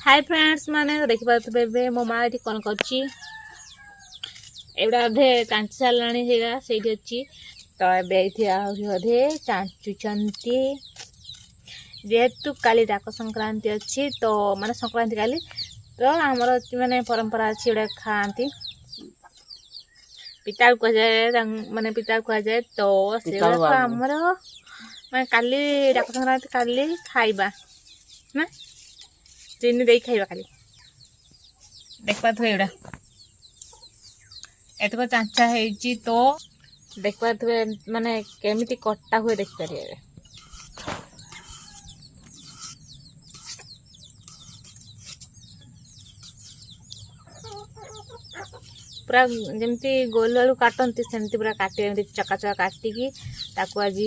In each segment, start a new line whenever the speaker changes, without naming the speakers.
Hi friends माने देखिए मो माँ ये कौन कर अधे चांची साराणी से अच्छी तो अधे चाचुंती जेहेतु काली डाक संक्रांति अच्छी तो माने संक्रांति काली तो आमर माने परंपरा अच्छी एटा खाती पिता कह जाए माने पिता कह जाए तो से आमर मैं काली डाक संक्रांति काली खाइबा ना चीनी दे खाइबा खाली देखा थे एटा एतक चांचा है तो देखा थे माने केमिति कटा हुए देख पारे पूरा जमती गोल आलू काटती सेमती पूरा काटे चका चका काटिकी ताकू आज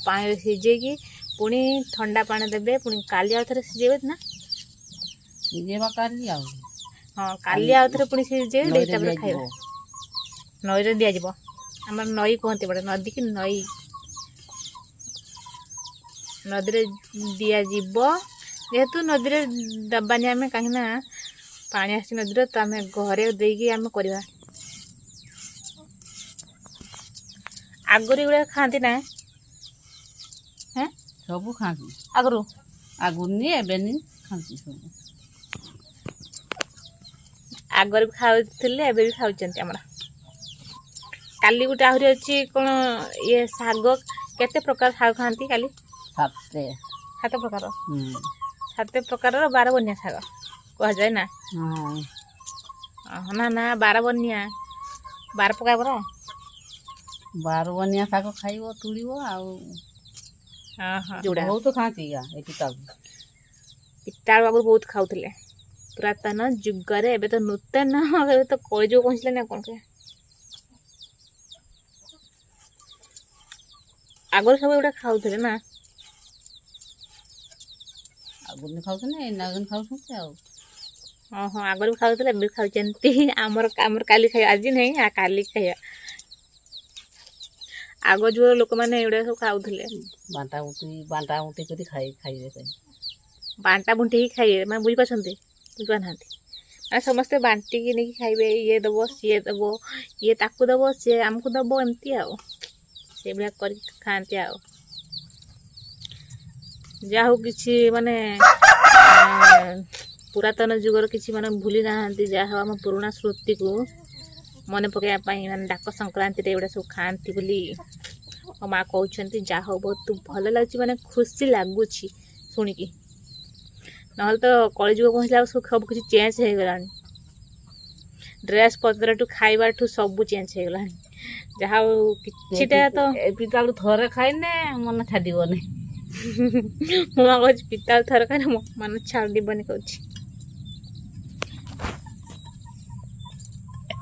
पानी सिझेकी पुणी ठंडा पानी देवे पुणी काली आउ थे सिझेबे ना
सिझेबा काली आउ
हाँ काली आउ थे पुणी सिझेबे खाइबा नई दि जाव आम नई कहते बड़े नदी की नई नदी दि जेहेतु नदी दबानी आम कहीं पानी आसी नदी तो आम घरे देकी आम करवा आगुरी गुड़ा खाती ना हैं
सब खाती
आगुरु
आगुनी एबेनी खाती सब
आगर भी खाऊले एबे भी खाऊचंती हमरा काली गुटे आहरी अच्छी कौन ये शाग केते प्रकार शाग खाती काली सात प्रकार 12 बनिया शाग कह जाए ना ना ना 12 बनिया 12 प्रकार बरा
12 बनिया शाग खाइबो तुड़ीबो आउ बहुत खाती
पिता बाबू बहुत खाऊले पुरातन जुगरे एबे तो नूतन एबे तो कलिजुग पहुँचले ना कौन के आगर सब एटा खाऊले ना
आगुन खाऊने नागन खाऊते आउ
हाँ आगर भी खाऊले एबे खाऊचंती आमर काली खाइ आज नहीं आ काली खाइबा आग जो लोक मैंने एवढा सब खाऊले
बांटा उठी कर खाइबे
बांटा बुंटी ही खाइए मैं बुझी पार्टी बुझा ना मैं समस्ते बांटिकी नहीं खाइबे ये दब सी दब ये ताकू दब सी आमको दब एमती आओ से भाया कर खाती आओ जा हो किसी माने पुरातन जुगर किसी माने भूली ना जहाँ आम पुराणा स्मृति को मन पकड़ापी माने डाक संक्रांति एवढा सब खाती बोली मो माँ कहते जा हो बहुत भल लगे माने खुशी लगुच शुणिकी ना तो कलिजुग पहुँचला सब किसी चेंज हो गला ड्रेस पत्र ठू खाइबा ठू सब चेंज हो गला जहाँ किटा तो
पिता थरे खाइने मन छाड़बनी
मो माँ कह पिता थरे खाइने मन छाड़बनी कह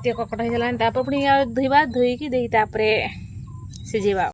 ककटा हो पुणी धोइबा धोईकी सिझेबा।